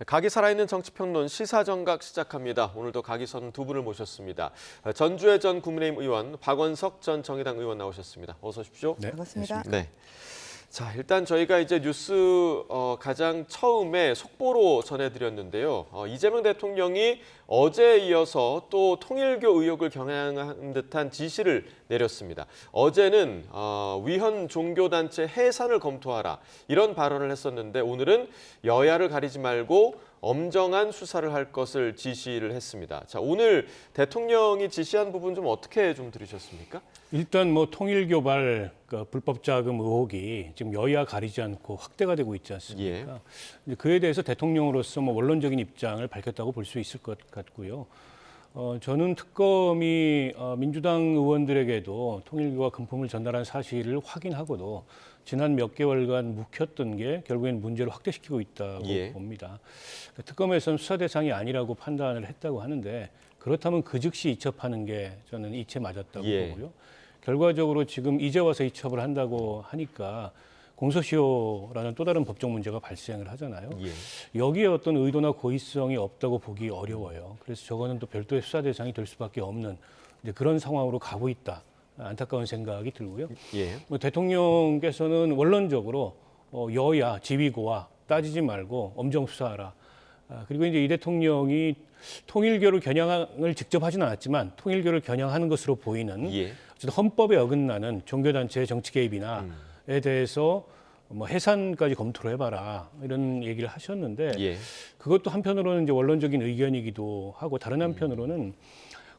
각이 살아있는 정치평론 시사정각 시작합니다. 오늘도 각이 서는 두 분을 모셨습니다. 전주의 전 국민의힘 의원, 박원석 전 정의당 의원 나오셨습니다. 어서 오십시오. 네, 반갑습니다. 네. 자, 일단 저희가 이제 뉴스 가장 처음에 속보로 전해드렸는데요. 이재명 대통령이 어제에 이어서 또 통일교 의혹을 겨냥한 듯한 지시를 내렸습니다. 어제는 위헌 종교단체 해산을 검토하라 이런 발언을 했었는데 오늘은 여야를 가리지 말고 엄정한 수사를 할 것을 지시를 했습니다. 자, 오늘 대통령이 지시한 부분 좀 어떻게 좀 들으셨습니까? 일단 통일교발 불법 자금 의혹이 지금 여야 가리지 않고 확대가 되고 있지 않습니까? 이제 그에 대해서 대통령으로서 원론적인 입장을 밝혔다고 볼 수 있을 것 같고요. 저는 특검이 민주당 의원들에게도 통일교와 금품을 전달한 사실을 확인하고도 지난 몇 개월간 묵혔던 게 결국엔 문제를 확대시키고 있다고 봅니다. 특검에서는 수사 대상이 아니라고 판단을 했다고 하는데 그렇다면 그 즉시 이첩하는 게 저는 이채 맞았다고 보고요. 결과적으로 지금 이제 와서 이첩을 한다고 하니까 공소시효라는 또 다른 법적 문제가 발생을 하잖아요. 여기에 어떤 의도나 고의성이 없다고 보기 어려워요. 그래서 저거는 또 별도의 수사 대상이 될 수밖에 없는 이제 그런 상황으로 가고 있다. 안타까운 생각이 들고요. 대통령께서는 원론적으로 여야 지휘고와 따지지 말고 엄정 수사하라. 그리고 이제 이 대통령이 통일교를 겨냥을 직접 하지는 않았지만 통일교를 겨냥하는 것으로 보이는 어쨌든 헌법에 어긋나는 종교단체의 정치 개입이나에 대해서 해산까지 검토를 해봐라 이런 얘기를 하셨는데 그것도 한편으로는 이제 원론적인 의견이기도 하고 다른 한편으로는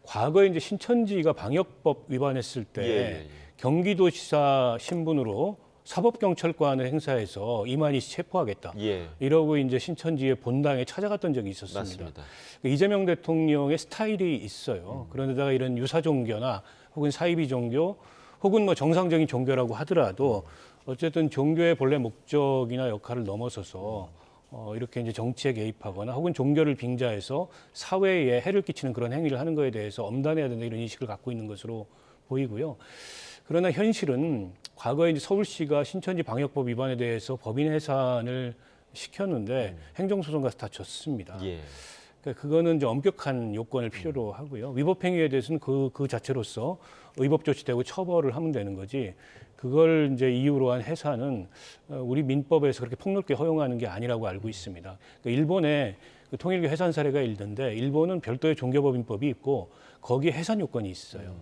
과거에 이제 신천지가 방역법 위반했을 때 경기도지사 신분으로 사법경찰관을 행사해서 이만희 씨 체포하겠다. 이러고 이제 신천지의 본당에 찾아갔던 적이 있었습니다. 맞습니다. 이재명 대통령의 스타일이 있어요. 그런데다가 이런 유사 종교나 혹은 사이비 종교 혹은 정상적인 종교라고 하더라도 어쨌든 종교의 본래 목적이나 역할을 넘어서서 이렇게 이제 정치에 개입하거나 혹은 종교를 빙자해서 사회에 해를 끼치는 그런 행위를 하는 것에 대해서 엄단해야 된다 이런 인식을 갖고 있는 것으로 보이고요. 그러나 현실은 과거에 이제 서울시가 신천지 방역법 위반에 대해서 법인 해산을 시켰는데 행정소송 가서 다 졌습니다. 그러니까 그거는 이제 엄격한 요건을 필요로 하고요. 위법 행위에 대해서는 그 자체로서 의법 조치되고 처벌을 하면 되는 거지. 그걸 이제 이유로 한 해산은 우리 민법에서 그렇게 폭넓게 허용하는 게 아니라고 알고 있습니다. 그러니까 일본에 통일교 해산 사례가 있는데 일본은 별도의 종교법인법이 있고 거기에 해산 요건이 있어요.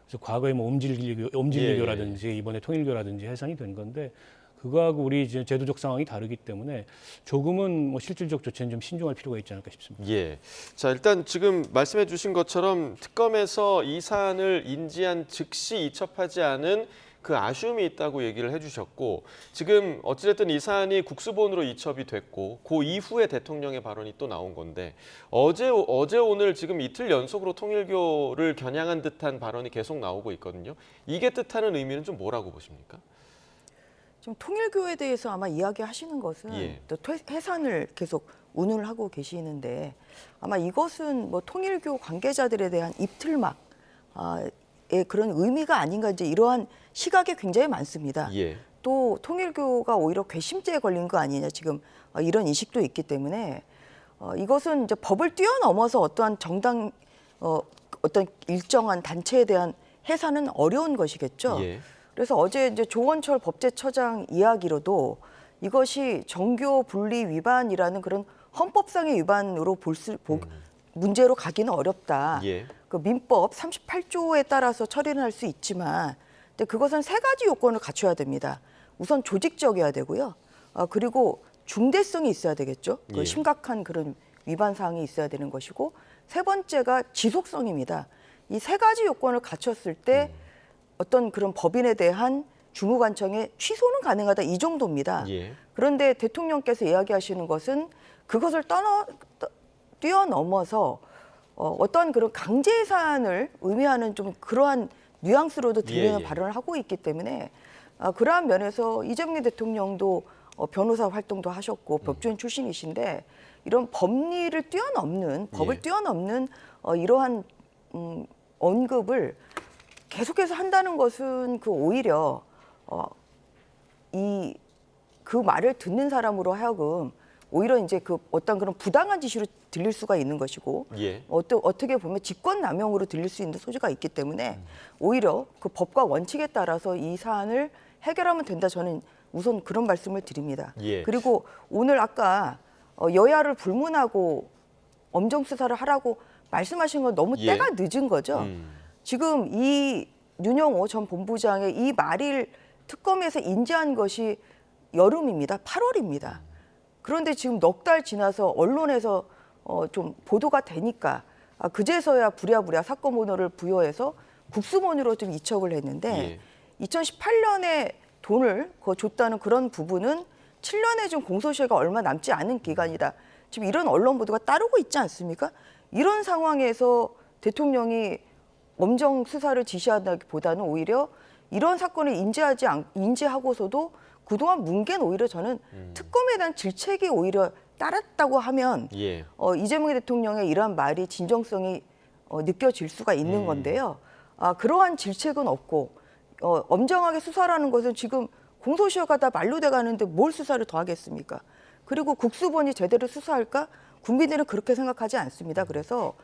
그래서 과거에 옴질교라든지 이번에 통일교라든지 해산이 된 건데 그거하고 우리 이제 제도적 상황이 다르기 때문에 조금은 실질적 조치는 좀 신중할 필요가 있지 않을까 싶습니다. 자, 일단 지금 말씀해 주신 것처럼 특검에서 이 사안을 인지한 즉시 이첩하지 않은 그 아쉬움이 있다고 얘기를 해주셨고 지금 어찌됐든 이 사안이 국수본으로 이첩이 됐고 그 이후에 대통령의 발언이 또 나온 건데 어제 오늘 지금 이틀 연속으로 통일교를 겨냥한 듯한 발언이 계속 나오고 있거든요. 이게 뜻하는 의미는 좀 뭐라고 보십니까? 지금 통일교에 대해서 아마 이야기하시는 것은 또 해산을 계속 운운을 하고 계시는데 아마 이것은 통일교 관계자들에 대한 입틀막의 그런 의미가 아닌가 이제 이러한 시각이 굉장히 많습니다. 또 통일교가 오히려 괘씸죄에 걸린 거 아니냐 지금 이런 인식도 있기 때문에 이것은 이제 법을 뛰어넘어서 어떠한 정당 어떤 일정한 단체에 대한 해산은 어려운 것이겠죠. 그래서 어제 이제 조원철 법제처장 이야기로도 이것이 정교 분리 위반이라는 그런 헌법상의 위반으로 문제로 가기는 어렵다. 그 민법 38조에 따라서 처리는 할 수 있지만 근데 그것은 세 가지 요건을 갖춰야 됩니다. 우선 조직적이어야 되고요. 그리고 중대성이 있어야 되겠죠. 그 심각한 그런 위반 사항이 있어야 되는 것이고 세 번째가 지속성입니다. 이 세 가지 요건을 갖췄을 때 어떤 그런 법인에 대한 주무관청의 취소는 가능하다 이 정도입니다. 그런데 대통령께서 이야기하시는 것은 그것을 뛰어넘어서 어떤 그런 강제 해산을 의미하는 좀 그러한 뉘앙스로도 들리는 발언을 하고 있기 때문에 그러한 면에서 이재명 대통령도 변호사 활동도 하셨고 법조인 출신이신데 이런 법리를 뛰어넘는 법을 뛰어넘는 이러한 언급을 계속해서 한다는 것은 오히려 그 말을 듣는 사람으로 하여금 오히려 이제 그 어떤 그런 부당한 지시로 들릴 수가 있는 것이고 예. 어떻게 보면 직권남용으로 들릴 수 있는 소지가 있기 때문에 오히려 그 법과 원칙에 따라서 이 사안을 해결하면 된다. 저는 우선 그런 말씀을 드립니다. 예. 그리고 오늘 아까 여야를 불문하고 엄정 수사를 하라고 말씀하신 건 너무 예. 때가 늦은 거죠. 지금 이 윤영호 전 본부장의 이 말일 특검에서 인지한 것이 여름입니다. 8월입니다. 그런데 지금 넉 달 지나서 언론에서 좀 보도가 되니까 그제서야 부랴부랴 사건 번호를 부여해서 국수본으로 좀 이첩을 했는데 2018년에 돈을 줬다는 그런 부분은 7년에 좀 공소시효가 얼마 남지 않은 기간이다. 지금 이런 언론 보도가 따르고 있지 않습니까? 이런 상황에서 대통령이 엄정 수사를 지시하기보다는 오히려 이런 사건을 인지하고서도 그동안 뭉갠 오히려 저는 특검에 대한 질책이 오히려 따랐다고 하면 이재명 대통령의 이러한 말이 진정성이 느껴질 수가 있는 건데요. 그러한 질책은 없고 엄정하게 수사라는 것은 지금 공소시효가 다 만료돼 가는데 뭘 수사를 더 하겠습니까? 그리고 국수본이 제대로 수사할까? 국민들은 그렇게 생각하지 않습니다. 그래서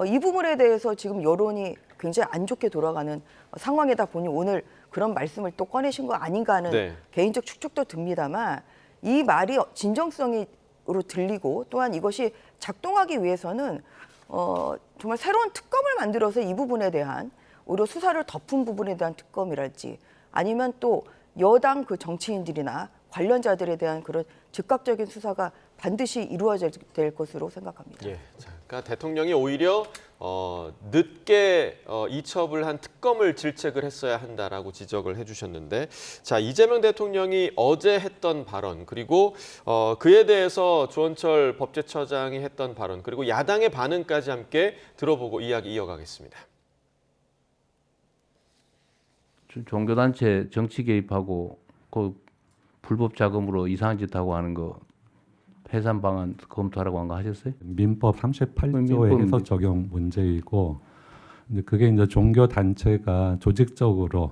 이 부분에 대해서 지금 여론이 굉장히 안 좋게 돌아가는 상황이다 보니 오늘 그런 말씀을 또 꺼내신 거 아닌가 하는 개인적 추측도 듭니다만 이 말이 진정성으로 들리고 또한 이것이 작동하기 위해서는 정말 새로운 특검을 만들어서 이 부분에 대한 오히려 수사를 덮은 부분에 대한 특검이랄지 아니면 또 여당 그 정치인들이나 관련자들에 대한 그런 즉각적인 수사가 반드시 이루어져야 될 것으로 생각합니다. 예, 자, 그러니까 대통령이 오히려 늦게 이첩을 한 특검을 질책을 했어야 한다라고 지적을 해주셨는데, 자 이재명 대통령이 어제 했던 발언 그리고 그에 대해서 조원철 법제처장이 했던 발언 그리고 야당의 반응까지 함께 들어보고 이야기 이어가겠습니다. 종교단체 정치 개입하고 그 불법 자금으로 이상한 짓 하고 하는 거 해산 방안 검토하라고 한 거 하셨어요? 민법 38조의 해석 적용 문제이고, 그게 이제 종교 단체가 조직적으로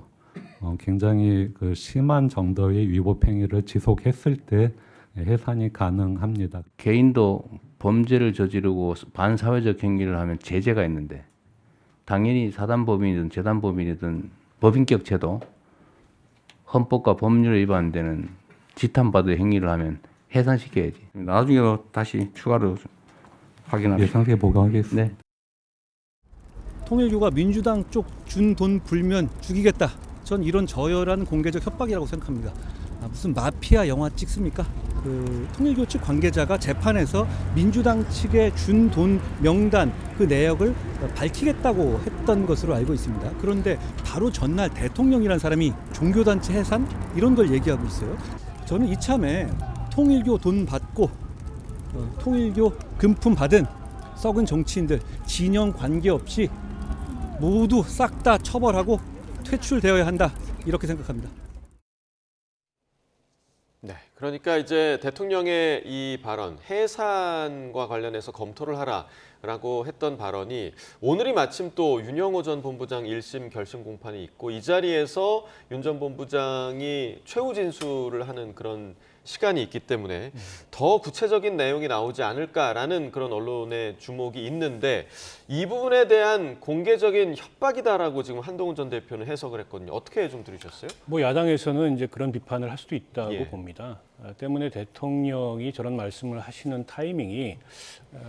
굉장히 그 심한 정도의 위법 행위를 지속했을 때 해산이 가능합니다. 개인도 범죄를 저지르고 반사회적 행위를 하면 제재가 있는데 당연히 사단법인이든 재단법인이든 법인격 제도 헌법과 법률에 위반되는 지탄받을 행위를 하면 해산시켜야지. 나중에 다시 추가로 확인하겠습니다. 예상에 보고하겠습니다. 네. 통일교가 민주당 쪽 준 돈 불면 죽이겠다. 전 이런 저열한 공개적 협박이라고 생각합니다. 무슨 마피아 영화 찍습니까? 그 통일교 측 관계자가 재판에서 민주당 측에 준 돈 명단 그 내역을 밝히겠다고 했던 것으로 알고 있습니다. 그런데 바로 전날 대통령이라는 사람이 종교단체 해산 이런 걸 얘기하고 있어요. 저는 이참에 통일교 돈 받고 통일교 금품 받은 썩은 정치인들 진영 관계없이 모두 싹 다 처벌하고 퇴출되어야 한다 이렇게 생각합니다. 네, 그러니까 이제 대통령의 이 발언, 해산과 관련해서 검토를 하라라고 했던 발언이 오늘이 마침 또 윤영호 전 본부장 1심 결심 공판이 있고 이 자리에서 윤 전 본부장이 최후 진술을 하는 그런 시간이 있기 때문에 더 구체적인 내용이 나오지 않을까라는 그런 언론의 주목이 있는데 이 부분에 대한 공개적인 협박이다라고 지금 한동훈 전 대표는 해석을 했거든요. 어떻게 좀 들으셨어요? 뭐 야당에서는 이제 그런 비판을 할 수도 있다고 봅니다. 때문에 대통령이 저런 말씀을 하시는 타이밍이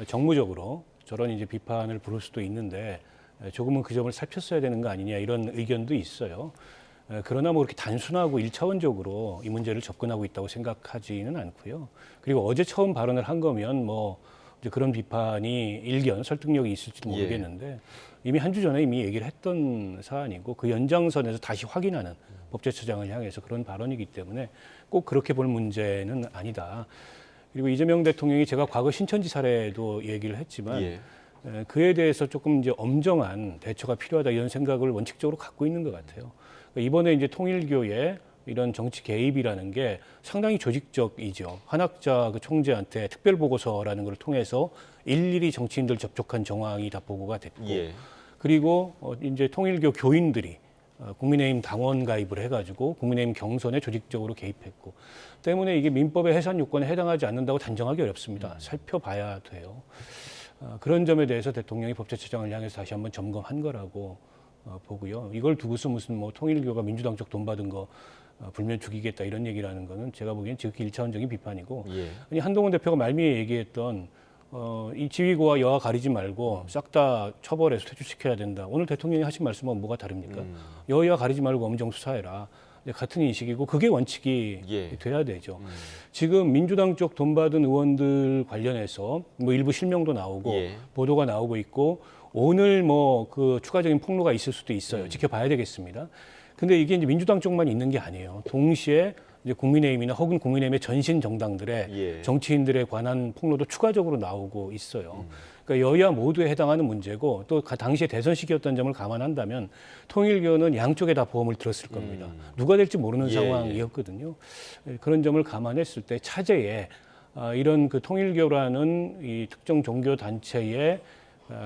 정무적으로 저런 이제 비판을 부를 수도 있는데 조금은 그 점을 살폈어야 되는 거 아니냐 이런 의견도 있어요. 그러나 뭐 그렇게 단순하고 일차원적으로 이 문제를 접근하고 있다고 생각하지는 않고요. 그리고 어제 처음 발언을 한 거면 뭐 이제 그런 비판이 일견 설득력이 있을지도 모르겠는데 이미 한 주 전에 이미 얘기를 했던 사안이고 그 연장선에서 다시 확인하는 법제처장을 향해서 그런 발언이기 때문에 꼭 그렇게 볼 문제는 아니다. 그리고 이재명 대통령이 제가 과거 신천지 사례도 얘기를 했지만 그에 대해서 조금 이제 엄정한 대처가 필요하다 이런 생각을 원칙적으로 갖고 있는 것 같아요. 이번에 이제 통일교의 이런 정치 개입이라는 게 상당히 조직적이죠. 한학자 그 총재한테 특별 보고서라는 걸 통해서 일일이 정치인들 접촉한 정황이 다 보고가 됐고, 그리고 이제 통일교 교인들이 국민의힘 당원 가입을 해가지고 국민의힘 경선에 조직적으로 개입했고 때문에 이게 민법의 해산 요건에 해당하지 않는다고 단정하기 어렵습니다. 살펴봐야 돼요. 그런 점에 대해서 대통령이 법제처장을 향해서 다시 한번 점검한 거라고 보고요. 이걸 두고서 무슨 뭐 통일교가 민주당 쪽 돈 받은 거 불면 죽이겠다 이런 얘기라는 거는 제가 보기엔 지극히 일차원적인 비판이고 아니 한동훈 대표가 말미에 얘기했던 이 지휘고와 여하 가리지 말고 싹 다 처벌해서 퇴출시켜야 된다. 오늘 대통령이 하신 말씀하고 뭐가 다릅니까? 여야 가리지 말고 엄정 수사해라. 같은 인식이고 그게 원칙이 돼야 되죠. 지금 민주당 쪽 돈 받은 의원들 관련해서 뭐 일부 실명도 나오고 보도가 나오고 있고 오늘 뭐 그 추가적인 폭로가 있을 수도 있어요. 지켜봐야 되겠습니다. 근데 이게 이제 민주당 쪽만 있는 게 아니에요. 동시에 이제 국민의힘이나 혹은 국민의힘의 전신 정당들의 정치인들에 관한 폭로도 추가적으로 나오고 있어요. 그러니까 여야 모두에 해당하는 문제고 또 당시에 대선 시기였던 점을 감안한다면 통일교는 양쪽에 다 보험을 들었을 겁니다. 누가 될지 모르는 상황이었거든요. 그런 점을 감안했을 때 차제에 이런 그 통일교라는 이 특정 종교 단체의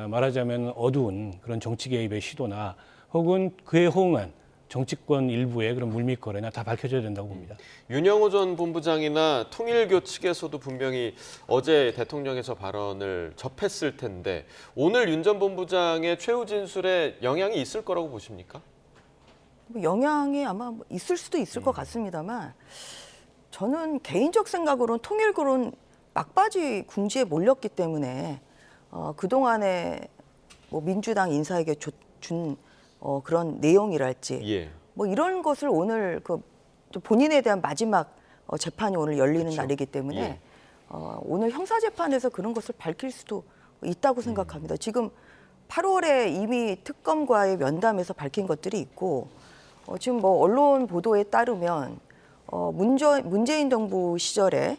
말하자면 어두운 그런 정치 개입의 시도나 혹은 그에 호응한 정치권 일부의 그런 물밑 거래나 다 밝혀져야 된다고 봅니다. 윤영호 전 본부장이나 통일교 측에서도 분명히 어제 대통령의 저 발언을 접했을 텐데 오늘 윤 전 본부장의 최후 진술에 영향이 있을 거라고 보십니까? 뭐 영향이 아마 있을 수도 있을 것 같습니다만 저는 개인적 생각으로는 통일교는 막바지 궁지에 몰렸기 때문에 그동안에 뭐 민주당 인사에게 준 그런 내용이랄지 뭐 이런 것을 오늘 그 본인에 대한 마지막 재판이 오늘 열리는 날이기 때문에 오늘 형사 재판에서 그런 것을 밝힐 수도 있다고 생각합니다. 지금 8월에 이미 특검과의 면담에서 밝힌 것들이 있고 지금 뭐 언론 보도에 따르면 문재인 정부 시절에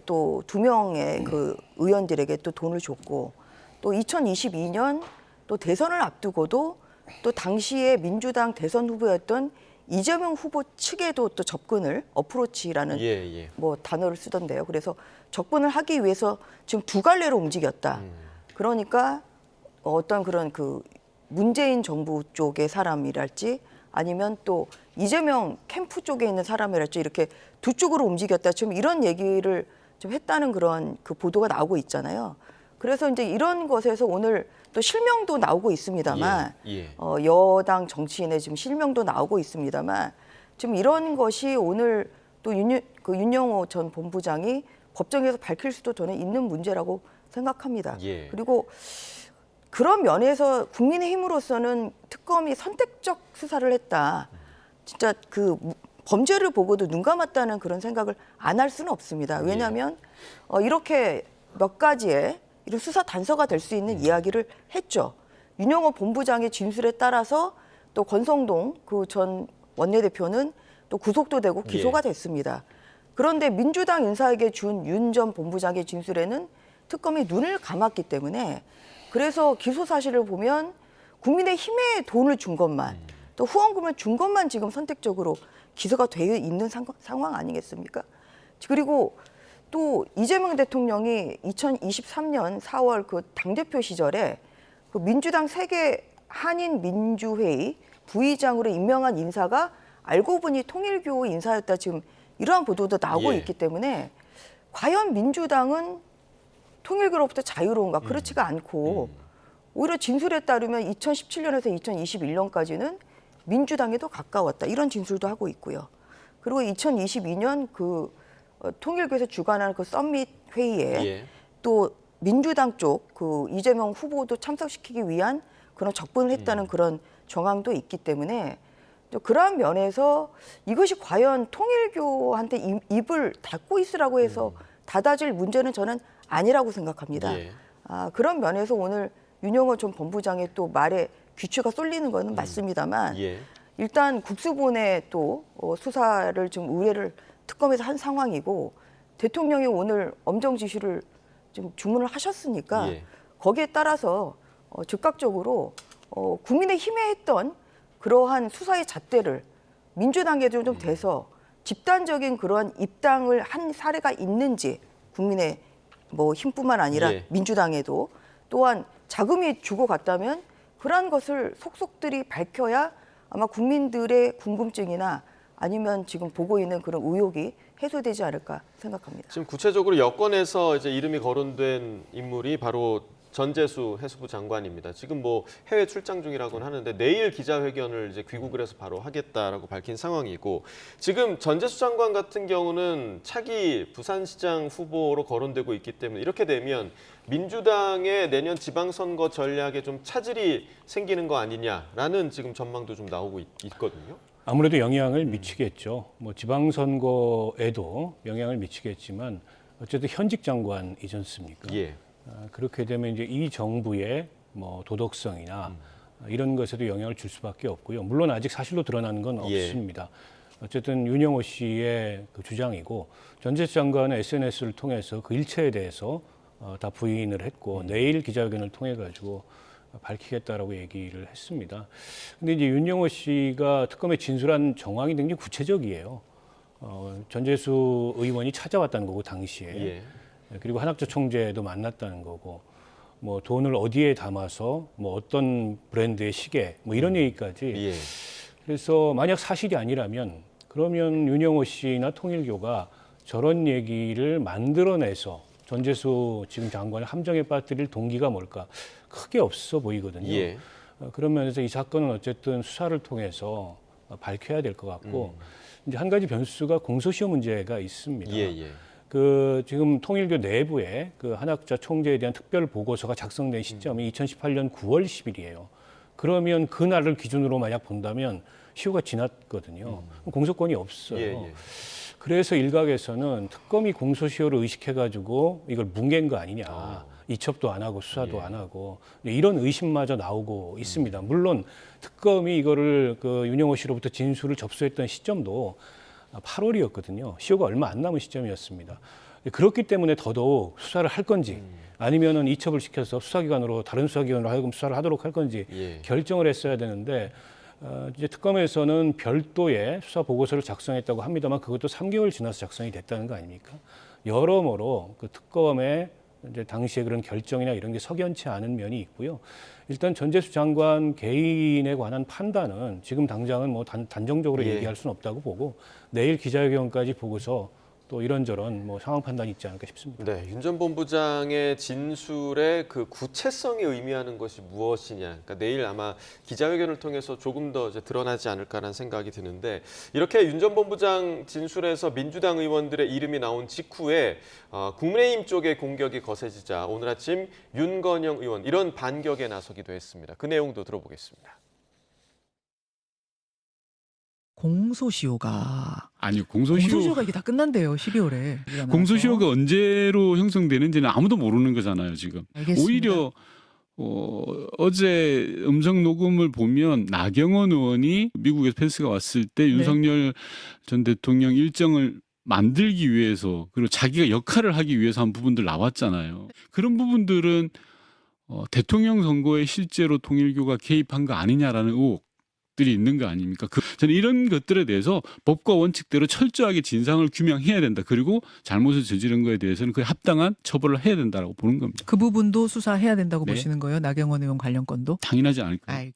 또 2명의 그 의원들에게 또 돈을 줬고 또 2022년 또 대선을 앞두고도 또 당시에 민주당 대선 후보였던 이재명 후보 측에도 또 접근을 어프로치라는 뭐 단어를 쓰던데요. 그래서 접근을 하기 위해서 지금 두 갈래로 움직였다. 그러니까 어떤 그런 그 문재인 정부 쪽의 사람이랄지 아니면 또 이재명 캠프 쪽에 있는 사람이랄지 이렇게 두 쪽으로 움직였다. 지금 이런 얘기를 좀 했다는 그런 그 보도가 나오고 있잖아요. 그래서 이제 이런 것에서 오늘 또 실명도 나오고 있습니다만 여당 정치인의 지금 실명도 나오고 있습니다만 지금 이런 것이 오늘 또 윤영호 전 본부장이 법정에서 밝힐 수도 저는 있는 문제라고 생각합니다. 그리고 그런 면에서 국민의힘으로서는 특검이 선택적 수사를 했다. 진짜 그 범죄를 보고도 눈 감았다는 그런 생각을 안 할 수는 없습니다. 왜냐하면 이렇게 몇 가지의 이런 수사 단서가 될 수 있는 이야기를 했죠. 윤영호 본부장의 진술에 따라서 또 권성동 그 전 원내대표는 또 구속도 되고 기소가 됐습니다. 그런데 민주당 인사에게 준 윤 전 본부장의 진술에는 특검이 눈을 감았기 때문에 그래서 기소 사실을 보면 국민의힘에 돈을 준 것만 또 후원금을 준 것만 지금 선택적으로 기소가 되어 있는 상황 아니겠습니까? 그리고 또 이재명 대통령이 2023년 4월 그 당대표 시절에 그 민주당 세계 한인민주회의 부의장으로 임명한 인사가 알고 보니 통일교 인사였다. 지금 이러한 보도도 나오고 있기 때문에 과연 민주당은 통일교로부터 자유로운가? 그렇지가 않고 오히려 진술에 따르면 2017년에서 2021년까지는 민주당에 더 가까웠다. 이런 진술도 하고 있고요. 그리고 2022년 그 통일교에서 주관하는 그 서밋 회의에 또 민주당 쪽 그 이재명 후보도 참석시키기 위한 그런 접근을 했다는 그런 정황도 있기 때문에 그러한 면에서 이것이 과연 통일교한테 입을 닫고 있으라고 해서 닫아질 문제는 저는 아니라고 생각합니다. 그런 면에서 오늘 윤영호 전 본부장의 또 말에 귀추가 쏠리는 거는 맞습니다만 일단 국수본에 또 수사를 좀 의뢰를 특검에서 한 상황이고 대통령이 오늘 엄정 지시를 좀 주문을 하셨으니까 거기에 따라서 즉각적으로 국민의힘에 했던 그러한 수사의 잣대를 민주당에도 좀 대서 집단적인 그러한 입당을 한 사례가 있는지 국민의 뭐 힘뿐만 아니라 민주당에도 또한 자금이 주고 갔다면 그러한 것을 속속들이 밝혀야 아마 국민들의 궁금증이나 아니면 지금 보고 있는 그런 의혹이 해소되지 않을까 생각합니다. 지금 구체적으로 여권에서 이제 이름이 거론된 인물이 바로 전재수 해수부 장관입니다. 지금 뭐 해외 출장 중이라고는 하는데 내일 기자회견을 이제 귀국을 해서 바로 하겠다라고 밝힌 상황이고, 지금 전재수 장관 같은 경우는 차기 부산시장 후보로 거론되고 있기 때문에 이렇게 되면 민주당의 내년 지방선거 전략에 좀 차질이 생기는 거 아니냐라는 지금 전망도 좀 나오고 있거든요. 아무래도 영향을 미치겠죠. 뭐 지방선거에도 영향을 미치겠지만 어쨌든 현직 장관이지 않습니까? 예. 그렇게 되면 이제 이 정부의 뭐 도덕성이나 이런 것에도 영향을 줄 수밖에 없고요. 물론 아직 사실로 드러나는 건 예. 없습니다. 어쨌든 윤영호 씨의 그 주장이고, 전재수 장관은 SNS를 통해서 그 일체에 대해서 다 부인을 했고 내일 기자회견을 통해 가지고 밝히겠다라고 얘기를 했습니다. 근데 이제 윤영호 씨가 특검에 진술한 정황이 굉장히 구체적이에요. 전재수 의원이 찾아왔다는 거고 당시에. 예. 그리고 한학조 총재도 만났다는 거고, 뭐 돈을 어디에 담아서 뭐 어떤 브랜드의 시계 뭐 이런 얘기까지. 예. 그래서 만약 사실이 아니라면 그러면 윤영호 씨나 통일교가 저런 얘기를 만들어내서 전재수 지금 장관을 함정에 빠뜨릴 동기가 뭘까? 크게 없어 보이거든요. 예. 그런 면에서 이 사건은 어쨌든 수사를 통해서 밝혀야 될 것 같고, 이제 한 가지 변수가 공소시효 문제가 있습니다. 예. 예. 그 지금 통일교 내부에 그 한학자 총재에 대한 특별 보고서가 작성된 시점이 2018년 9월 10일이에요. 그러면 그 날을 기준으로 만약 본다면 시효가 지났거든요. 공소권이 없어요. 예. 예. 그래서 일각에서는 특검이 공소시효를 의식해가지고 이걸 뭉갠 거 아니냐. 이첩도 안 하고 수사도 안 하고 이런 의심마저 나오고 있습니다. 물론 특검이 이거를 그 윤영호 씨로부터 진술을 접수했던 시점도 8월이었거든요. 시효가 얼마 안 남은 시점이었습니다. 그렇기 때문에 더더욱 수사를 할 건지 아니면은 이첩을 시켜서 수사기관으로 다른 수사기관으로 하여금 수사를 하도록 할 건지 예. 결정을 했어야 되는데 이제 특검에서는 별도의 수사 보고서를 작성했다고 합니다만 그것도 3개월 지나서 작성이 됐다는 거 아닙니까? 여러모로 그 특검의 이제 당시에 그런 결정이나 이런 게 석연치 않은 면이 있고요. 일단 전재수 장관 개인에 관한 판단은 지금 당장은 뭐 단정적으로 예. 얘기할 수는 없다고 보고 내일 기자회견까지 보고서 또 이런저런 뭐 상황 판단이 있지 않을까 싶습니다. 네, 윤 전 본부장의 진술의 그 구체성이 의미하는 것이 무엇이냐. 그러니까 내일 아마 기자회견을 통해서 조금 더 이제 드러나지 않을까라는 생각이 드는데, 이렇게 윤 전 본부장 진술에서 민주당 의원들의 이름이 나온 직후에 국민의힘 쪽의 공격이 거세지자 오늘 아침 윤건영 의원 이런 반격에 나서기도 했습니다. 그 내용도 들어보겠습니다. 공소시효가 공소시효가 이게 다 끝난대요. 12월에. 공소시효가 언제로 형성되는지는 아무도 모르는 거잖아요, 지금. 알겠습니다. 오히려 어제 음성 녹음을 보면 나경원 의원이 미국에서 펜스가 왔을 때 윤석열 전 대통령 일정을 만들기 위해서 그리고 자기가 역할을 하기 위해서 한 부분들 나왔잖아요. 그런 부분들은 대통령 선거에 실제로 통일교가 개입한 거 아니냐라는 의혹 들이 있는 거 아닙니까? 저는 이런 것들에 대해서 법과 원칙대로 철저하게 진상을 규명해야 된다. 그리고 잘못을 저지른 거에 대해서는 그 합당한 처벌을 해야 된다라고 보는 겁니다. 그 부분도 수사해야 된다고 네. 보시는 거예요? 나경원 의원 관련 건도? 당연하지 않을까요?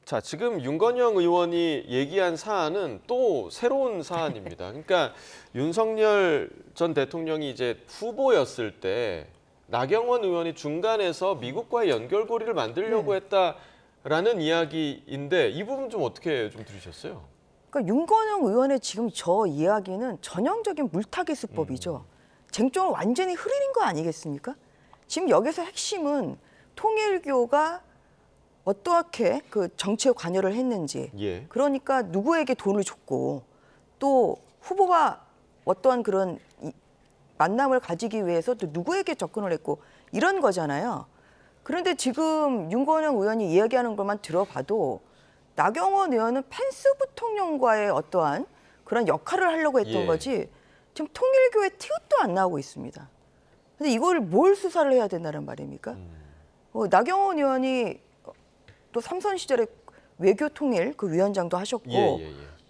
자, 지금 윤건영 의원이 얘기한 사안은 또 새로운 사안입니다. 그러니까 윤석열 전 대통령이 이제 후보였을 때 나경원 의원이 중간에서 미국과의 연결고리를 만들려고 했다라는 이야기인데 이 부분 좀 어떻게 좀 들으셨어요? 그러니까 윤건영 의원의 지금 저 이야기는 전형적인 물타기 수법이죠. 쟁점을 완전히 흐리는 거 아니겠습니까? 지금 여기서 핵심은 통일교가 어떻게 그 정치에 관여를 했는지, 예. 그러니까 누구에게 돈을 줬고 또 후보가 어떠한 그런 만남을 가지기 위해서 또 누구에게 접근을 했고 이런 거잖아요. 그런데 지금 윤건영 의원이 이야기하는 것만 들어봐도 나경원 의원은 펜스 부통령과의 어떠한 그런 역할을 하려고 했던 거지 지금 통일교의 티웃도 안 나오고 있습니다. 근데 이걸 뭘 수사를 해야 된다는 말입니까? 나경원 의원이 또 삼선 시절에 외교통일 그 위원장도 하셨고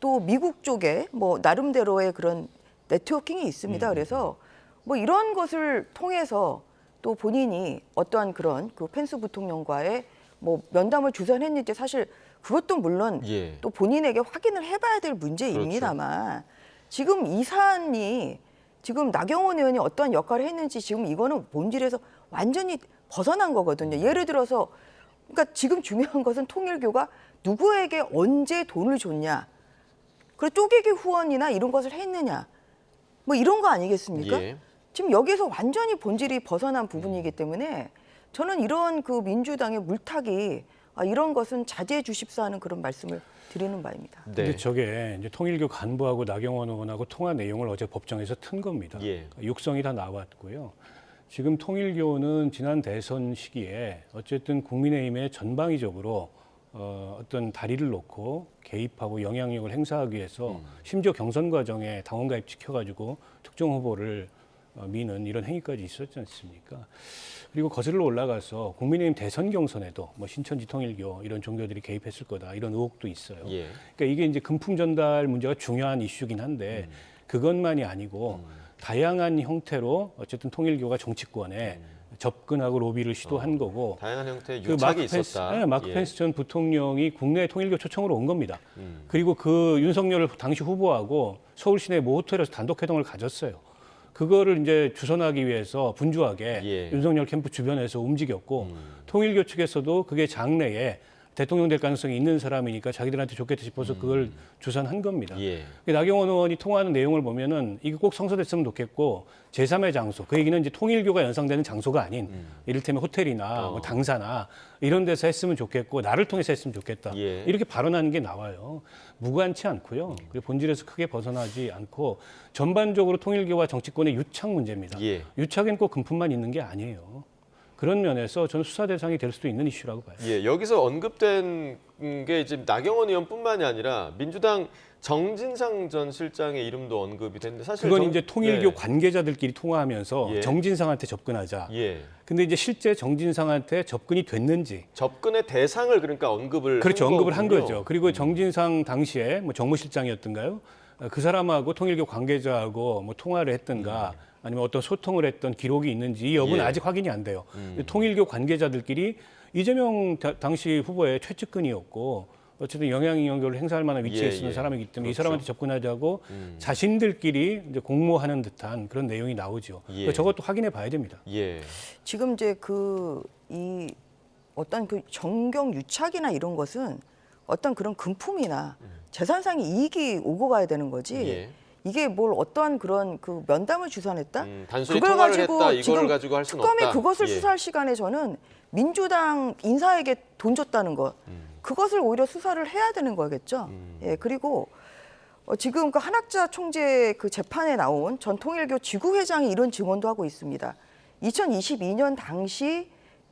또 미국 쪽에 뭐 나름대로의 그런 네트워킹이 있습니다. 그래서 뭐 이런 것을 통해서 또 본인이 어떠한 그런 그 펜스 부통령과의 뭐 면담을 주선했는지 사실 그것도 물론 예. 또 본인에게 확인을 해봐야 될 문제입니다만 지금 이 사안이 지금 나경원 의원이 어떠한 역할을 했는지 지금 이거는 본질에서 완전히 벗어난 거거든요. 예를 들어서 그러니까 지금 중요한 것은 통일교가 누구에게 언제 돈을 줬냐, 그리고 쪼개기 후원이나 이런 것을 했느냐, 뭐 이런 거 아니겠습니까? 예. 지금 여기서 완전히 본질이 벗어난 부분이기 때문에 저는 이런 그 민주당의 물타기 이런 것은 자제해 주십사 하는 그런 말씀을 드리는 바입니다. 네. 근데 저게 이제 통일교 간부하고 나경원 의원하고 통화 내용을 어제 법정에서 튼 겁니다. 예. 육성이 다 나왔고요. 지금 통일교는 지난 대선 시기에 어쨌든 국민의힘에 전방위적으로 어떤 다리를 놓고 개입하고 영향력을 행사하기 위해서 심지어 경선 과정에 당원 가입 지켜가지고 특정 후보를 미는 이런 행위까지 있었지 않습니까? 그리고 거슬러 올라가서 국민의힘 대선 경선에도 뭐 신천지 통일교 이런 종교들이 개입했을 거다 이런 의혹도 있어요. 예. 그러니까 이게 이제 금품 전달 문제가 중요한 이슈긴 한데 그것만이 아니고 다양한 형태로 어쨌든 통일교가 정치권에 접근하고 로비를 시도한 거고 다양한 형태의 그 유착이 마크 펜스, 있었다. 네, 마크 예. 펜스 전 부통령이 국내 통일교 초청으로 온 겁니다. 그리고 그 윤석열 당시 후보하고 서울 시내 모 호텔에서 단독 회동을 가졌어요. 그거를 이제 주선하기 위해서 분주하게 예. 윤석열 캠프 주변에서 움직였고 통일교 측에서도 그게 장래에 대통령 될 가능성이 있는 사람이니까 자기들한테 좋겠다 싶어서 그걸 주선한 겁니다. 예. 나경원 의원이 통화하는 내용을 보면은 이게 꼭 성사됐으면 좋겠고 제3의 장소, 그 얘기는 이제 통일교가 연상되는 장소가 아닌 이를테면 호텔이나 뭐 당사나 이런 데서 했으면 좋겠고 나를 통해서 했으면 좋겠다. 예. 이렇게 발언하는 게 나와요. 무관치 않고요. 그리고 본질에서 크게 벗어나지 않고 전반적으로 통일교와 정치권의 유착 문제입니다. 예. 유착엔 꼭 금품만 있는 게 아니에요. 그런 면에서 저는 수사 대상이 될 수도 있는 이슈라고 봐요. 예, 여기서 언급된 게 지금 나경원 의원뿐만이 아니라 민주당 정진상 전 실장의 이름도 언급이 됐는데 사실 그건 이제 통일교 예. 관계자들끼리 통화하면서 예. 정진상한테 접근하자. 예. 근데 이제 실제 정진상한테 접근이 됐는지 접근의 대상을 그러니까 언급을 그렇죠. 한 언급을 한 거군요. 거죠. 그리고 정진상 당시에 뭐 정무실장이었던가요? 그 사람하고 통일교 관계자하고 뭐 통화를 했던가 아니면 어떤 소통을 했던 기록이 있는지 이 여부는 예. 아직 확인이 안 돼요. 통일교 관계자들끼리 이재명 당시 후보의 최측근이었고 어쨌든 영향력을 행사할 만한 위치에 예, 있는 예. 사람이기 때문에 이 그렇죠. 사람한테 접근하자고 자신들끼리 이제 공모하는 듯한 그런 내용이 나오죠. 예. 그러니까 저것도 확인해 봐야 됩니다. 예. 지금 이제 이 어떤 그 정경 유착이나 이런 것은 어떤 그런 금품이나 재산상의 이익이 오고 가야 되는 거지. 예. 이게 뭘 어떠한 그런 그 면담을 주선했다? 단순히 그걸 통화를 가지고 했다 이걸 지금 가지고 할 수는 특검이 없다. 그것을 예. 수사할 시간에 저는 민주당 인사에게 돈 줬다는 것, 그것을 오히려 수사를 해야 되는 거겠죠. 예, 그리고 지금 그 한학자 총재 그 재판에 나온 전 통일교 지구회장이 이런 증언도 하고 있습니다. 2022년 당시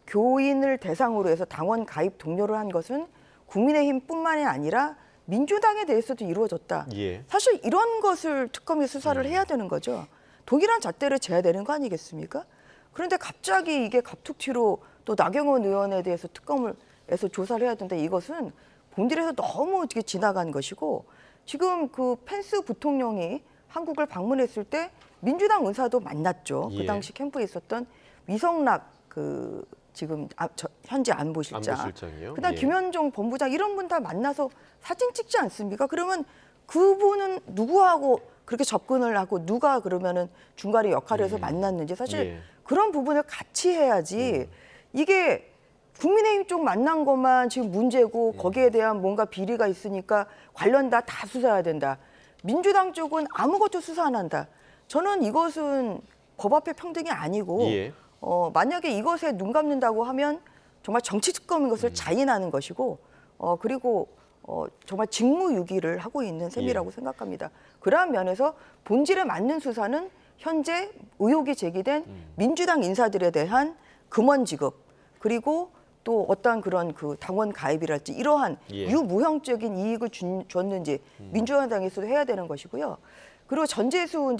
교인을 대상으로 해서 당원 가입 독려를 한 것은 국민의힘뿐만이 아니라 민주당에 대해서도 이루어졌다. 예. 사실 이런 것을 특검이 수사를 해야 되는 거죠. 동일한 잣대를 재야 되는 거 아니겠습니까? 그런데 갑자기 이게 갑툭튀로 또 나경원 의원에 대해서 특검을 해서 조사를 해야 된다. 이것은 본질에서 너무 어떻게 지나간 것이고 지금 그 펜스 부통령이 한국을 방문했을 때 민주당 의사도 만났죠. 예. 그 당시 캠프에 있었던 위성락 그 지금 현재 안보실장. 안보실장이요? 그다음 예. 김현종 본부장 이런 분 다 만나서 사진 찍지 않습니까? 그러면 그분은 누구하고 그렇게 접근을 하고 누가 그러면은 중간에 역할을 해서 만났는지 사실 예. 그런 부분을 같이 해야지 이게 국민의힘 쪽 만난 것만 지금 문제고 거기에 대한 뭔가 비리가 있으니까 관련 다 수사해야 된다. 민주당 쪽은 아무것도 수사 안 한다. 저는 이것은 법 앞에 평등이 아니고 예. 만약에 이것에 눈 감는다고 하면 정말 정치 특검인 것을 자인하는 것이고 그리고 정말 직무유기를 하고 있는 셈이라고 생각합니다. 그러한 면에서 본질에 맞는 수사는 현재 의혹이 제기된 민주당 인사들에 대한 금원 지급 그리고 또 어떠한 그런 그 당원 가입이랄지 이러한 예. 유무형적인 이익을 줬는지 민주당에서도 해야 되는 것이고요. 그리고 전재수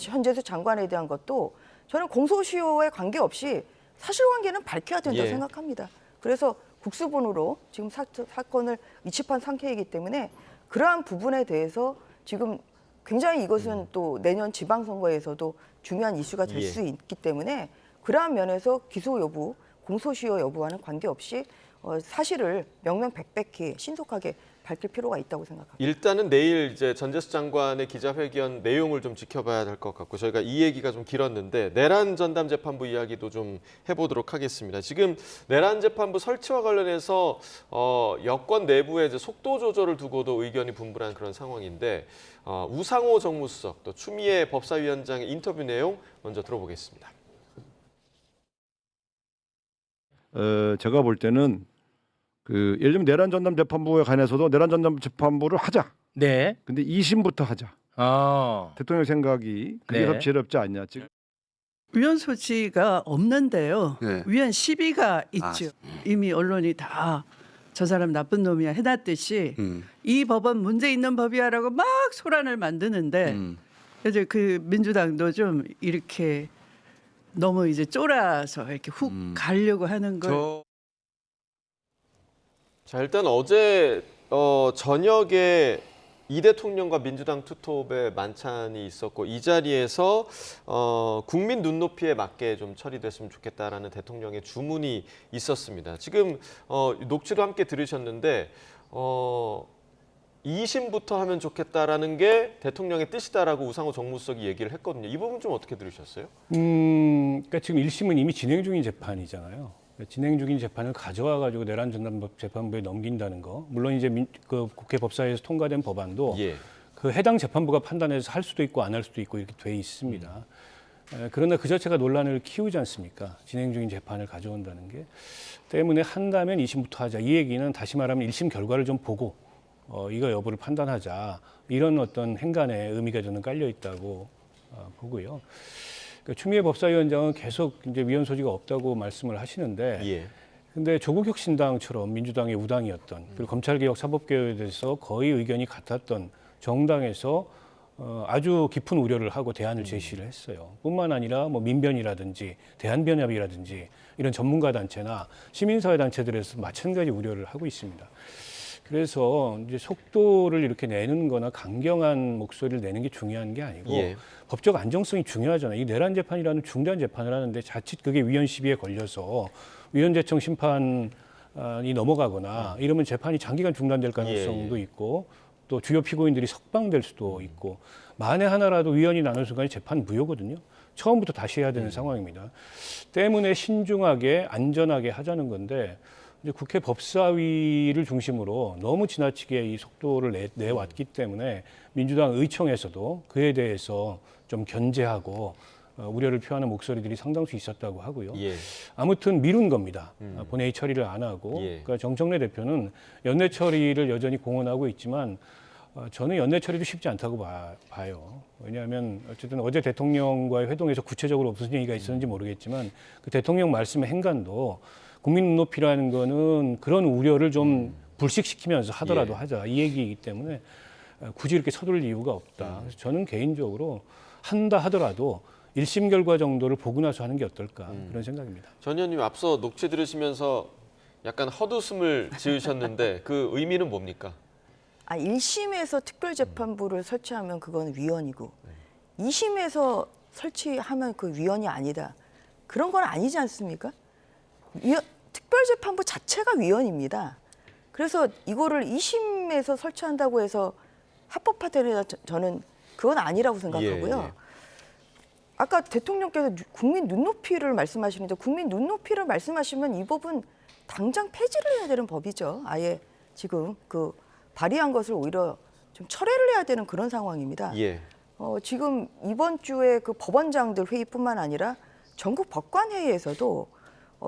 현재수 장관에 대한 것도 저는 공소시효에 관계없이 사실관계는 밝혀야 된다고 예. 생각합니다. 그래서 국수본으로 지금 사건을 이치판 상태이기 때문에 그러한 부분에 대해서 지금 굉장히 이것은 또 내년 지방선거에서도 중요한 이슈가 될 수 예. 있기 때문에 그러한 면에서 기소 여부, 공소시효 여부와는 관계없이 사실을 명명백백히 신속하게 밝힐 필요가 있다고 생각합니다. 일단은 내일 이제 전재수 장관의 기자회견 내용을 좀 지켜봐야 될 것 같고 저희가 이 얘기가 좀 길었는데 내란 전담 재판부 이야기도 좀 해보도록 하겠습니다. 지금 내란 재판부 설치와 관련해서 여권 내부의 이제 속도 조절을 두고도 의견이 분분한 그런 상황인데 우상호 정무수석 또 추미애 법사위원장의 인터뷰 내용 먼저 들어보겠습니다. 제가 볼 때는 예를 들면 내란 전담 재판부에 관해서도 내란 전담 재판부를 하자. 네. 근데 2심부터 하자. 대통령 생각이 그게 네. 지혜롭지 않냐. 지금 위헌 소지가 없는데요. 네. 위헌 시비가 있죠. 이미 언론이 다 저 사람 나쁜 놈이야 해놨듯이 이 법은 문제 있는 법이야라고 막 소란을 만드는데 이제 그 민주당도 좀 이렇게 너무 이제 쫄아서 이렇게 훅 가려고 하는 걸. 자, 일단 어제 저녁에 이 대통령과 민주당 투톱의 만찬이 있었고 이 자리에서 국민 눈높이에 맞게 좀 처리됐으면 좋겠다라는 대통령의 주문이 있었습니다. 지금 녹취도 함께 들으셨는데 2심부터 하면 좋겠다라는 게 대통령의 뜻이다라고 우상호 정무수석이 얘기를 했거든요. 이 부분 좀 어떻게 들으셨어요? 그러니까 지금 1심은 이미 진행 중인 재판이잖아요. 진행 중인 재판을 가져와 가지고 내란 전담 재판부에 넘긴다는 거. 물론 이제 그 국회 법사위에서 통과된 법안도 예. 그 해당 재판부가 판단해서 할 수도 있고 안 할 수도 있고 이렇게 돼 있습니다. 그러나 그 자체가 논란을 키우지 않습니까? 진행 중인 재판을 가져온다는 게. 때문에 한다면 2심부터 하자. 이 얘기는 다시 말하면 1심 결과를 좀 보고 이거 여부를 판단하자. 이런 어떤 행간에 의미가 저는 깔려 있다고 보고요. 그러니까 추미애 법사위원장은 계속 이제 위헌 소지가 없다고 말씀을 하시는데, 예. 근데 조국혁신당처럼 민주당의 우당이었던 그리고 검찰개혁 사법개혁에 대해서 거의 의견이 같았던 정당에서 아주 깊은 우려를 하고 대안을 제시를 했어요. 뿐만 아니라 뭐 민변이라든지 대한변협이라든지 이런 전문가 단체나 시민사회 단체들에서 마찬가지 우려를 하고 있습니다. 그래서 이제 속도를 이렇게 내는 거나 강경한 목소리를 내는 게 중요한 게 아니고 예. 법적 안정성이 중요하잖아요. 이 내란 재판이라는 중대한 재판을 하는데 자칫 그게 위헌 시비에 걸려서 위헌재청 심판이 넘어가거나 이러면 재판이 장기간 중단될 가능성도 있고 또 주요 피고인들이 석방될 수도 있고 만에 하나라도 위헌이 나는 순간에 재판 무효거든요. 처음부터 다시 해야 되는 상황입니다. 때문에 신중하게 안전하게 하자는 건데 이제 국회 법사위를 중심으로 너무 지나치게 이 속도를 내왔기 때문에 민주당 의총에서도 그에 대해서 좀 견제하고 우려를 표하는 목소리들이 상당수 있었다고 하고요. 예. 아무튼 미룬 겁니다. 본회의 처리를 안 하고. 예. 그러니까 정청래 대표는 연내 처리를 여전히 공언하고 있지만 저는 연내 처리도 쉽지 않다고 봐요. 왜냐하면 어쨌든 어제 대통령과의 회동에서 구체적으로 무슨 얘기가 있었는지 모르겠지만 그 대통령 말씀의 행간도 국민 눈높이라는 거는 그런 우려를 좀 불식시키면서 하더라도 하자 이 얘기이기 때문에 굳이 이렇게 서두를 이유가 없다. 그래서 저는 개인적으로 한다 하더라도 1심 결과 정도를 보고 나서 하는 게 어떨까 그런 생각입니다. 전 의원님 앞서 녹취 들으시면서 약간 헛웃음을 지으셨는데 그 의미는 뭡니까? 1심에서 특별재판부를 설치하면 그건 위헌이고 2심에서 설치하면 그 위헌이 아니다. 그런 건 아니지 않습니까? 특별재판부 자체가 위헌입니다. 그래서 이거를 2심에서 설치한다고 해서 합법화되느냐 저는 그건 아니라고 생각하고요. 예, 예. 아까 대통령께서 국민 눈높이를 말씀하시는데 국민 눈높이를 말씀하시면 이 법은 당장 폐지를 해야 되는 법이죠. 아예 지금 그 발의한 것을 오히려 좀 철회를 해야 되는 그런 상황입니다. 예. 지금 이번 주에 그 법원장들 회의뿐만 아니라 전국 법관회의에서도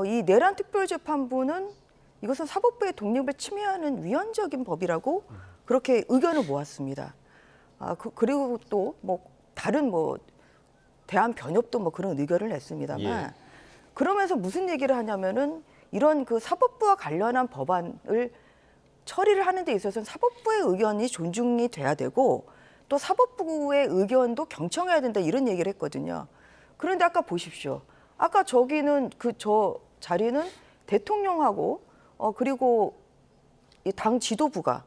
이 내란 특별재판부는 이것은 사법부의 독립을 침해하는 위헌적인 법이라고 그렇게 의견을 모았습니다. 그리고 또 뭐 다른 뭐 대한변협도 뭐 그런 의견을 냈습니다만 예. 그러면서 무슨 얘기를 하냐면은 이런 그 사법부와 관련한 법안을 처리를 하는 데 있어서는 사법부의 의견이 존중이 돼야 되고 또 사법부의 의견도 경청해야 된다 이런 얘기를 했거든요. 그런데 아까 보십시오. 아까 저기는 저 자리는 대통령하고 그리고 이 당 지도부가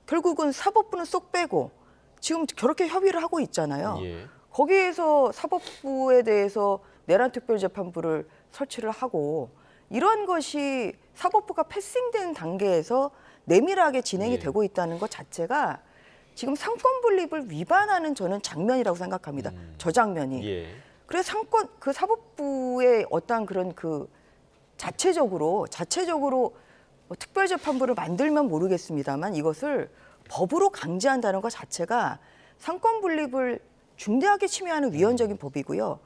결국은 사법부는 쏙 빼고 지금 저렇게 협의를 하고 있잖아요. 예. 거기에서 사법부에 대해서 내란 특별재판부를 설치를 하고 이런 것이 사법부가 패싱된 단계에서 내밀하게 진행이 예. 되고 있다는 것 자체가 지금 상권 분립을 위반하는 저는 장면이라고 생각합니다. 저 장면이. 예. 그래서 그 사법부의 어떤 그런 그 자체적으로 뭐 특별재판부를 만들면 모르겠습니다만 이것을 법으로 강제한다는 것 자체가 상권 분립을 중대하게 침해하는 위헌적인 법이고요.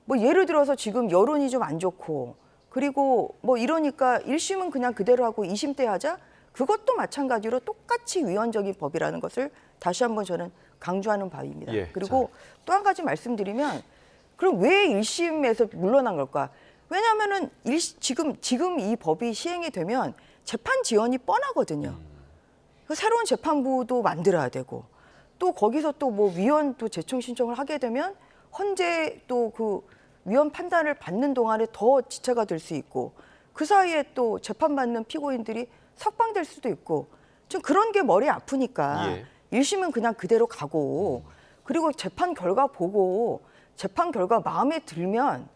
뭐 예를 들어서 지금 여론이 좀 안 좋고 그리고 뭐 이러니까 1심은 그냥 그대로 하고 2심 때 하자? 그것도 마찬가지로 똑같이 위헌적인 법이라는 것을 다시 한번 저는 강조하는 바입니다. 예, 그리고 또 한 가지 말씀드리면 그럼 왜 1심에서 물러난 걸까? 왜냐하면은 지금 이 법이 시행이 되면 재판 지연이 뻔하거든요. 새로운 재판부도 만들어야 되고 또 거기서 또 뭐 위헌 또 재청 신청을 하게 되면 헌재 또 그 위헌 판단을 받는 동안에 더 지체가 될 수 있고 그 사이에 또 재판받는 피고인들이 석방될 수도 있고 좀 그런 게 머리 아프니까 예. 1심은 그냥 그대로 가고 그리고 재판 결과 보고 재판 결과 마음에 들면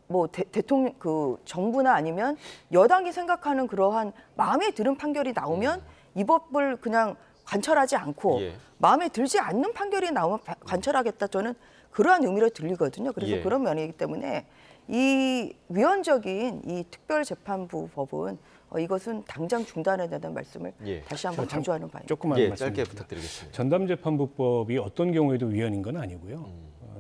뭐 대통령 그 정부나 아니면 여당이 생각하는 그러한 마음에 드는 판결이 나오면 이 법을 그냥 관철하지 않고 예. 마음에 들지 않는 판결이 나오면 관철하겠다 저는 그러한 의미로 들리거든요. 그래서 예. 그런 면이기 때문에 이 위헌적인 이 특별재판부 법은 이것은 당장 중단해야 된다는 말씀을 예. 다시 한번 강조하는 바입니다. 조금만 예, 말씀. 짧게 부탁드리겠습니다. 전담재판부법이 어떤 경우에도 위헌인 건 아니고요.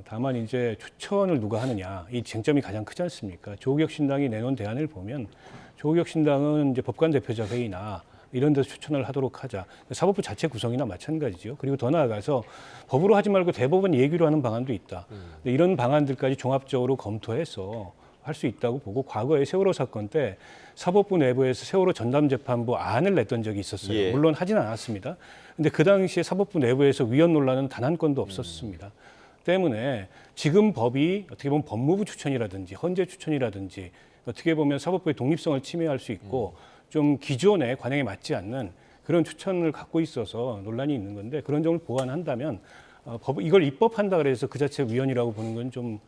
다만 이제 추천을 누가 하느냐 이 쟁점이 가장 크지 않습니까? 조국혁신당이 내놓은 대안을 보면 조국혁신당은 이제 법관 대표자 회의나 이런 데서 추천을 하도록 하자. 사법부 자체 구성이나 마찬가지죠. 그리고 더 나아가서 법으로 하지 말고 대법원 예규로 하는 방안도 있다. 근데 이런 방안들까지 종합적으로 검토해서 할 수 있다고 보고 과거에 세월호 사건 때 사법부 내부에서 세월호 전담재판부 안을 냈던 적이 있었어요. 예. 물론 하지는 않았습니다. 근데 그 당시에 사법부 내부에서 위헌 논란은 단 한 건도 없었습니다. 때문에 지금 법이 어떻게 보면 법무부 추천이라든지 헌재 추천이라든지 어떻게 보면 사법부의 독립성을 침해할 수 있고 좀 기존의 관행에 맞지 않는 그런 추천을 갖고 있어서 논란이 있는 건데 그런 점을 보완한다면 이걸 입법한다 그래서 그 자체 위헌이라고 보는 건 좀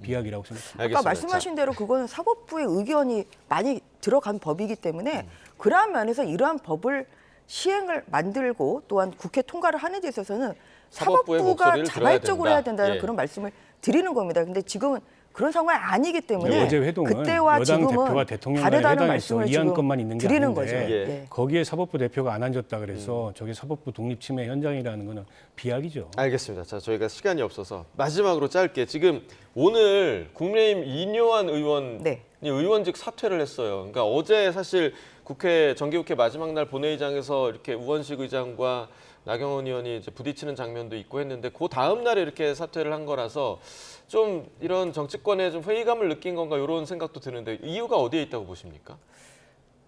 비약이라고 생각합니다. 아까 말씀하신 대로 그거는 사법부의 의견이 많이 들어간 법이기 때문에 그러한 면에서 이러한 법을 시행을 만들고 또한 국회 통과를 하는 데 있어서는 사법부의 사법부가 목소리를 자발적으로 들어야 해야 된다는 예. 그런 말씀을 드리는 겁니다. 근데 지금은 그런 상황이 아니기 때문에 어제 회동은 그때와 여당 대표와 지금은 대통령 간의 다르다는 회담에서 말씀을 이 지금 안건만 있는 게 드리는 아닌데 거죠. 예. 예. 거기에 사법부 대표가 안 앉았다 그래서 저게 사법부 독립 침해 현장이라는 거는 비약이죠. 알겠습니다. 자, 저희가 시간이 없어서 마지막으로 짧게 지금 오늘 국민의힘 이뇨한 의원이 네. 의원직 사퇴를 했어요. 그러니까 어제 사실 국회 정기국회 마지막 날 본회의장에서 이렇게 우원식 의장과 나경원 의원이 이제 부딪히는 장면도 있고 했는데 그 다음 날에 이렇게 사퇴를 한 거라서 좀 이런 정치권에 좀 회의감을 느낀 건가 이런 생각도 드는데 이유가 어디에 있다고 보십니까?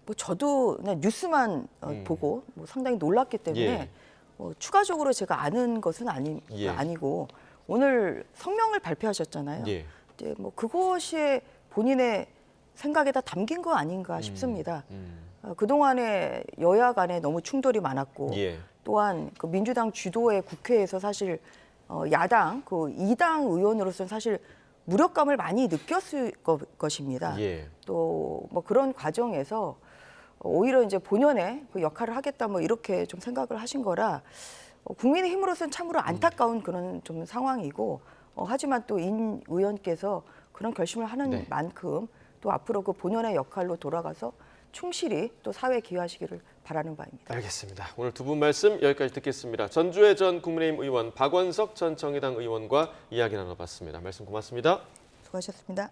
뭐 저도 그냥 뉴스만 보고 뭐 상당히 놀랐기 때문에 예. 추가적으로 제가 아는 것은 예. 아니고 오늘 성명을 발표하셨잖아요. 예. 이제 뭐 그것이 본인의 생각에다 담긴 거 아닌가 싶습니다. 그동안에 여야 간에 너무 충돌이 많았고 예. 또한 그 민주당 주도의 국회에서 사실 야당 그 2당 의원으로서는 사실 무력감을 많이 느꼈을 것입니다. 예. 또 뭐 그런 과정에서 오히려 이제 본연의 그 역할을 하겠다 뭐 이렇게 좀 생각을 하신 거라 국민의힘으로서는 참으로 안타까운 그런 좀 상황이고 하지만 또 인 의원께서 그런 결심을 하는 네. 만큼 또 앞으로 그 본연의 역할로 돌아가서 충실히 또 사회에 기여하시기를 바라는 바입니다. 알겠습니다. 오늘 두 분 말씀 여기까지 듣겠습니다. 전주의 전 국민의힘 의원 박원석 전 정의당 의원과 이야기 나눠봤습니다. 말씀 고맙습니다. 수고하셨습니다.